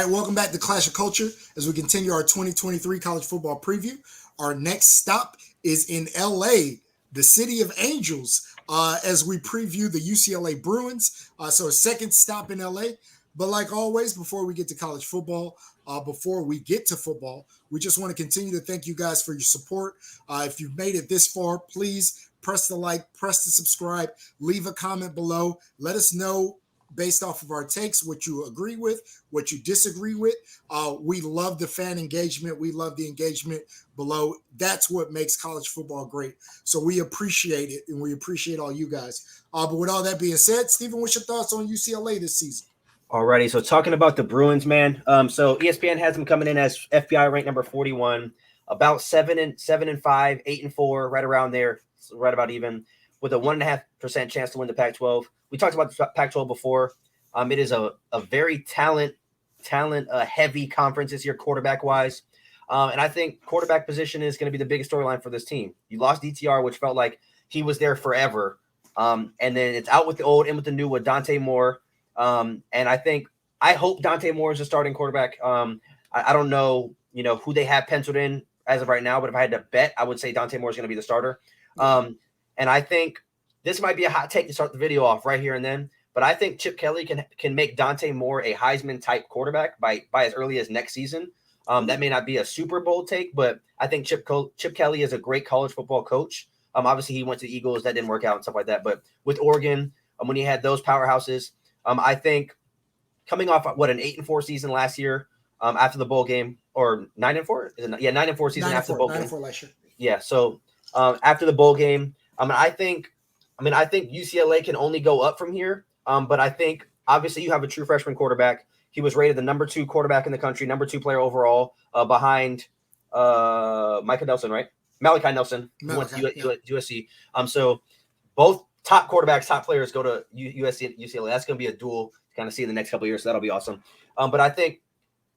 All right, welcome back to Clash of Culture as we continue our 2023 college football preview. Our next stop is in LA, the city of angels, as we preview the UCLA Bruins. So a second stop in LA. But like always, before we get to college football, before we get to football, we just want to continue to thank you guys for your support. If you've made it this far, please press the like, press the subscribe, leave a comment below. Let us know based off of our takes, what you agree with, what you disagree with. We love the fan engagement. We love the engagement below. That's what makes college football great. So we appreciate it, and we appreciate all you guys. But with all that being said, Stephen, what's your thoughts on UCLA this season? Alrighty, so talking about the Bruins, man. So ESPN has them coming in as FPI ranked number 41, about 7-5, 8-4, right around there, right about even, with a 1.5% chance to win the Pac-12. We talked about the Pac-12 before. It is a very talent heavy conference this year, quarterback wise. And I think quarterback position is going to be the biggest storyline for this team. You lost DTR, which felt like he was there forever. And then it's out with the old, in with the new with Dante Moore. And I hope Dante Moore is a starting quarterback. I don't know, who they have penciled in as of right now, but if I had to bet, I would say Dante Moore is going to be the starter. And I think this might be a hot take to start the video off right here and then, but I think Chip Kelly can make Dante Moore a Heisman-type quarterback by as early as next season. That may not be a Super Bowl take, but I think Chip Kelly is a great college football coach. Obviously, he went to the Eagles. That didn't work out and stuff like that. But with Oregon, when he had those powerhouses, I think coming off, an 8-4 season last year after the bowl game, or 9-4? 9-4 season after the bowl game. 9-4 last year. Yeah, so after the bowl game, I think UCLA can only go up from here. But I think obviously you have a true freshman quarterback. He was rated the number 2 quarterback in the country, number 2 player overall, behind Malachi Nelson, who went to USC. So both top quarterbacks, top players go to USC and UCLA. That's going to be a duel to kind of see in the next couple of years. So that'll be awesome. But I think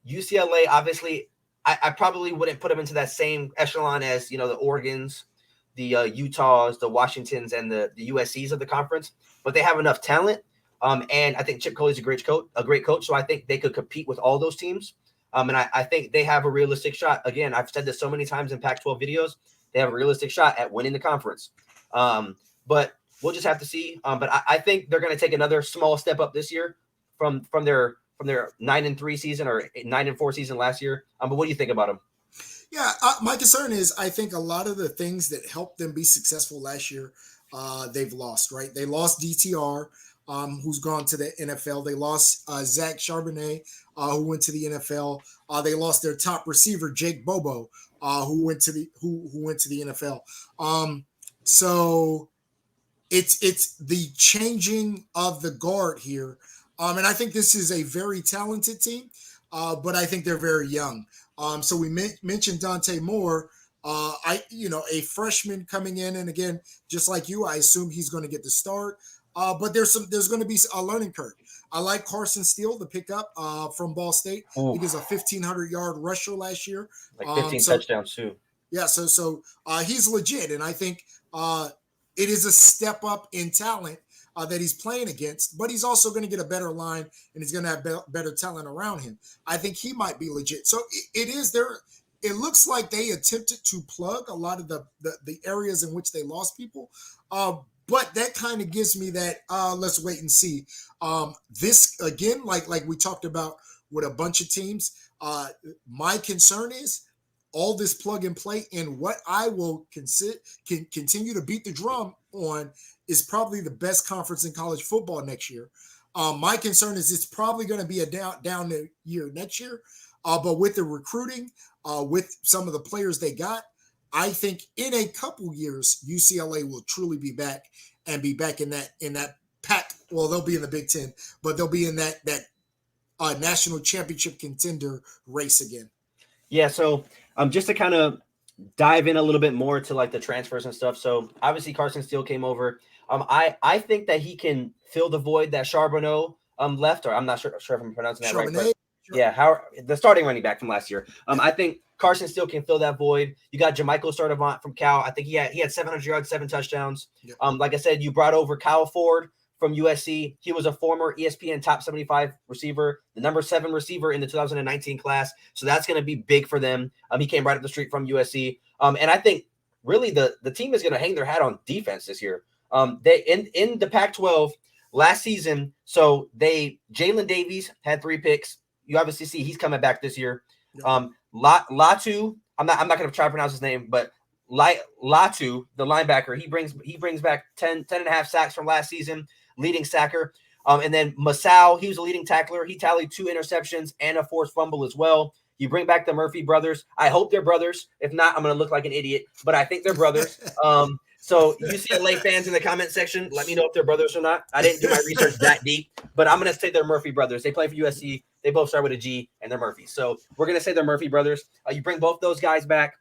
UCLA, obviously, I probably wouldn't put them into that same echelon as, the Oregons, the Utahs, the Washingtons, and the USCs of the conference, but they have enough talent. And I think Chip Kelly's a great coach. So I think they could compete with all those teams. And I think they have a realistic shot. Again, I've said this so many times in Pac-12 videos, they have a realistic shot at winning the conference. But we'll just have to see. But I think they're going to take another small step up this year from their 9-3 season or 9-4 season last year. But what do you think about them? Yeah, my concern is I think a lot of the things that helped them be successful last year, they've lost, right? They lost DTR, who's gone to the NFL. They lost Zach Charbonnet, who went to the NFL. They lost their top receiver, Jake Bobo, who went to the NFL. So it's the changing of the guard here. And I think this is a very talented team, but I think they're very young. So we mentioned Dante Moore, a freshman coming in, and again, just like you, I assume he's going to get the start. But there's going to be a learning curve. I like Carson Steele, the pickup from Ball State. He was a 1,500-yard rusher last year, like 15 touchdowns too. Yeah, so he's legit, and I think it is a step up in talent that he's playing against, but he's also going to get a better line, and he's going to have better talent around him. I think he might be legit. So it is there. It looks like they attempted to plug a lot of the areas in which they lost people. But that kind of gives me that let's wait and see. This, again, like we talked about with a bunch of teams, my concern is all this plug and play, and what I will continue to beat the drum on is probably the best conference in college football next year. My concern is it's probably going to be a down year next year, but with the recruiting, with some of the players they got, I think in a couple years UCLA will truly be back and be back in that pack. Well, they'll be in the Big Ten, but they'll be in that national championship contender race again. Yeah. So just to kind of dive in a little bit more to like the transfers and stuff. So obviously Carson Steele came over. I think that he can fill the void that Charbonneau left, or I'm not sure if I'm pronouncing that right. But yeah, the starting running back from last year. I think Carson Steele can fill that void. You got Jamichael Sturdivant from Cal. I think he had 700 yards, 7 touchdowns. Yep. Like I said, you brought over Kyle Ford from USC. He was a former ESPN top 75 receiver, the number 7 receiver in the 2019 class. So that's going to be big for them. He came right up the street from USC. And I think really the team is going to hang their hat on defense this year. They in the Pac-12 last season. So Jalen Davies had 3 picks. You obviously see he's coming back this year. Latu, I'm not going to try to pronounce his name, but Latu, the linebacker, he brings back 10 and a half sacks from last season, leading sacker. And then Masao, he was a leading tackler. He tallied 2 interceptions and a forced fumble as well. You bring back the Murphy brothers. I hope they're brothers. If not, I'm going to look like an idiot, but I think they're brothers. So UCLA fans in the comment section, let me know if they're brothers or not. I didn't do my research that deep, but I'm going to say they're Murphy brothers. They play for USC. They both start with a G, and they're Murphy. So we're going to say they're Murphy brothers. You bring both those guys back.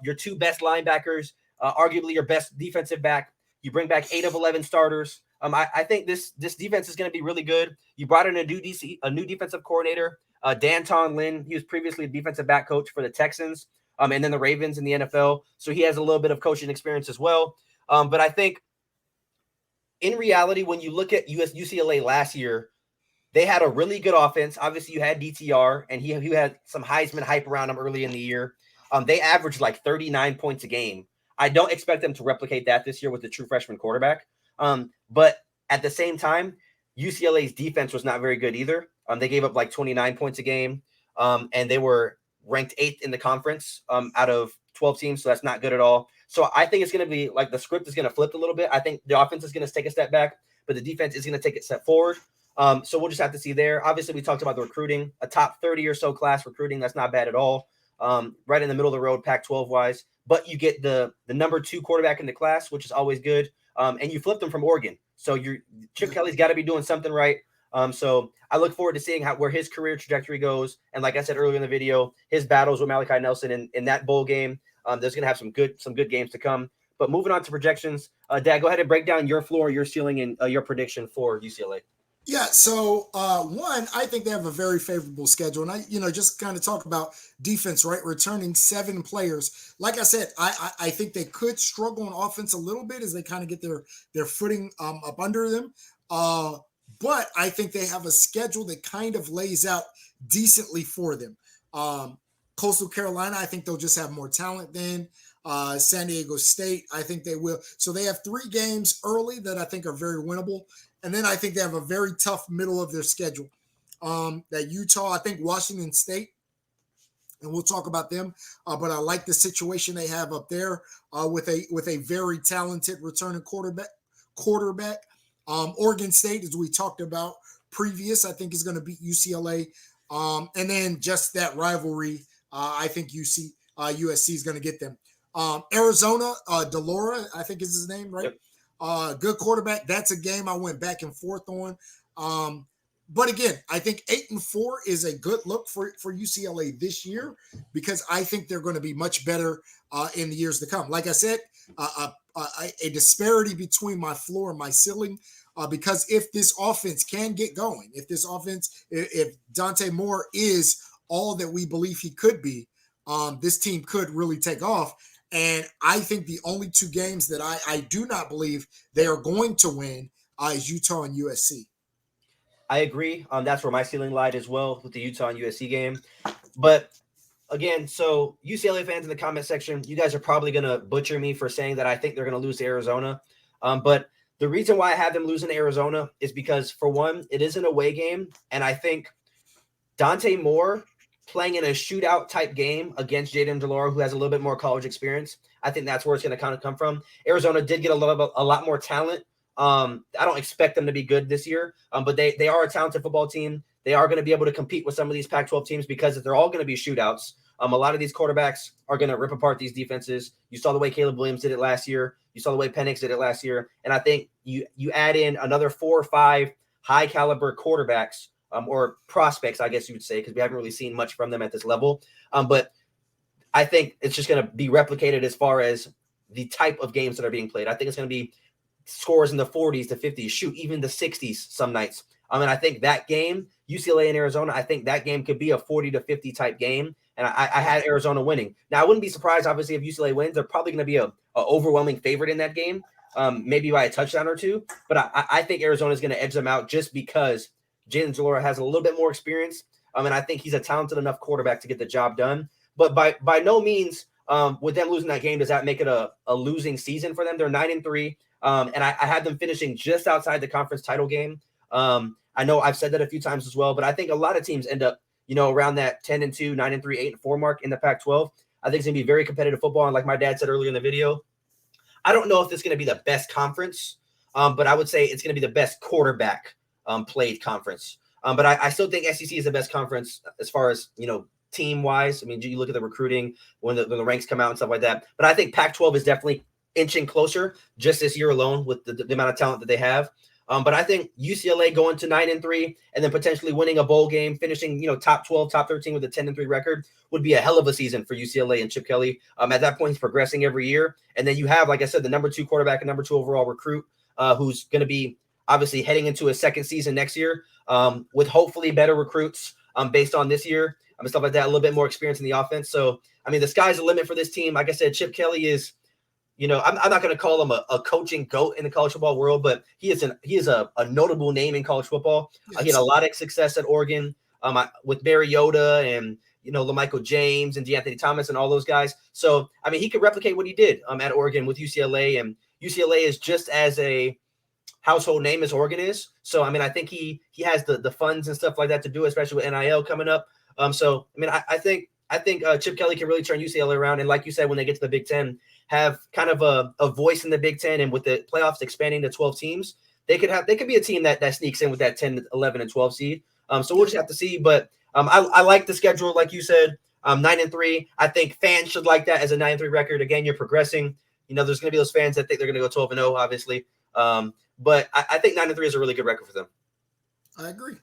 Your 2 best linebackers, arguably your best defensive back. You bring back 8 of 11 starters. I think this defense is going to be really good. You brought in a new defensive coordinator, Danton Lynn. He was previously a defensive back coach for the Texans, and then the Ravens in the NFL. So he has a little bit of coaching experience as well. But I think in reality, when you look at UCLA last year, they had a really good offense. Obviously, you had DTR, and he had some Heisman hype around him early in the year. They averaged like 39 points a game. I don't expect them to replicate that this year with the true freshman quarterback. But at the same time, UCLA's defense was not very good either. They gave up like 29 points a game, and they were ranked 8th in the conference out of 12 teams, so that's not good at all. So I think it's going to be like the script is going to flip a little bit. I think the offense is going to take a step back, but the defense is going to take a step forward. So we'll just have to see there. Obviously, we talked about the recruiting, a top 30 or so class recruiting. That's not bad at all. Right in the middle of the road, Pac-12 wise, but you get the number 2 quarterback in the class, which is always good. And you flipped them from Oregon. So Chip Kelly's got to be doing something right. So I look forward to seeing where his career trajectory goes. And like I said earlier in the video, his battles with Malachi Nelson in that bowl game, there's going to have some good games to come. But moving on to projections, Dad, go ahead and break down your floor, your ceiling, and your prediction for UCLA. Yeah, so one, I think they have a very favorable schedule. And I, just kind of talk about defense, right? Returning 7 players. Like I said, I think they could struggle on offense a little bit as they kind of get their footing up under them. But I think they have a schedule that kind of lays out decently for them. Coastal Carolina, I think they'll just have more talent than San Diego State. I think they will. So they have 3 games early that I think are very winnable. And then I think they have a very tough middle of their schedule. That Utah, I think Washington State, and we'll talk about them. But I like the situation they have up there with a very talented returning quarterback. Oregon State, as we talked about previous, I think is going to beat UCLA. And then just that rivalry, I think USC is going to get them. Arizona, Delora, I think is his name, right? Yep. Good quarterback. That's a game I went back and forth on. But again, I think 8-4 is a good look for UCLA this year because I think they're going to be much better in the years to come. Like I said, a disparity between my floor and my ceiling because if this offense can get going, if Dante Moore is all that we believe he could be, this team could really take off. And I think the only 2 games that I do not believe they are going to win is Utah and USC. I agree. That's where my ceiling lied as well with the Utah and USC game. But again, so UCLA fans in the comment section, you guys are probably going to butcher me for saying that I think they're going to lose to Arizona. But the reason why I have them losing to Arizona is because, for one, it is an away game. And I think Dante Moore playing in a shootout type game against Jayden de Laura, who has a little bit more college experience, I think that's where it's going to kind of come from. Arizona did get a lot more talent. I don't expect them to be good this year, but they are a talented football team. They are going to be able to compete with some of these Pac-12 teams because they're all going to be shootouts. A lot of these quarterbacks are going to rip apart these defenses. You saw the way Caleb Williams did it last year. You saw the way Penix did it last year. And I think you add in another 4 or 5 high caliber quarterbacks or prospects, I guess you would say, because we haven't really seen much from them at this level. But I think it's just going to be replicated as far as the type of games that are being played. I think it's going to be scores in the 40s to 50s, shoot, even the 60s some nights. And I think that game, UCLA and Arizona, I think that game could be a 40 to 50 type game. And I had Arizona winning. Now, I wouldn't be surprised, obviously, if UCLA wins. They're probably going to be a overwhelming favorite in that game. maybe by a touchdown or two. But I think Arizona is going to edge them out just because Jalen Delora has a little bit more experience. And I think he's a talented enough quarterback to get the job done. But by no means, with them losing that game, does that make it a losing season for them? They're 9-3. And I had them finishing just outside the conference title game. I know I've said that a few times as well, but I think a lot of teams end up, around that 10-2, 9-3, 8-4 mark in the Pac-12. I think it's going to be very competitive football. And like my dad said earlier in the video, I don't know if it's going to be the best conference, but I would say it's going to be the best quarterback played conference. But I still think SEC is the best conference as far as, team wise. I mean, you look at the recruiting when the ranks come out and stuff like that. But I think Pac-12 is definitely inching closer just this year alone with the amount of talent that they have. But I think UCLA going to 9-3 and then potentially winning a bowl game, finishing, top 12, top 13 with a 10-3 record would be a hell of a season for UCLA and Chip Kelly. At that point, he's progressing every year. And then you have, like I said, the number 2 quarterback and number 2 overall recruit who's going to be obviously heading into his second season next year with hopefully better recruits based on this year and stuff like that, a little bit more experience in the offense. So, I mean, the sky's the limit for this team. Like I said, Chip Kelly is, I'm not going to call him a coaching GOAT in the college football world, but he is a notable name in college football. Yes. He had a lot of success at Oregon with Barry Yoda and, LaMichael James and DeAnthony Thomas and all those guys. So, I mean, he could replicate what he did at Oregon with UCLA, and UCLA is just as a household name as Oregon is. So, I mean, I think he has the funds and stuff like that to do, especially with NIL coming up. So, I mean, I think Chip Kelly can really turn UCLA around. And like you said, when they get to the Big Ten, have kind of a voice in the Big Ten, and with the playoffs expanding to 12 teams, they could be a team that sneaks in with that 10, 11, and 12 seed. So we'll just have to see. But I like the schedule, like you said, 9-3. I think fans should like that as a 9-3 record. Again, you're progressing. There's going to be those fans that think they're going to go 12-0, obviously. But I think 9-3 is a really good record for them. I agree.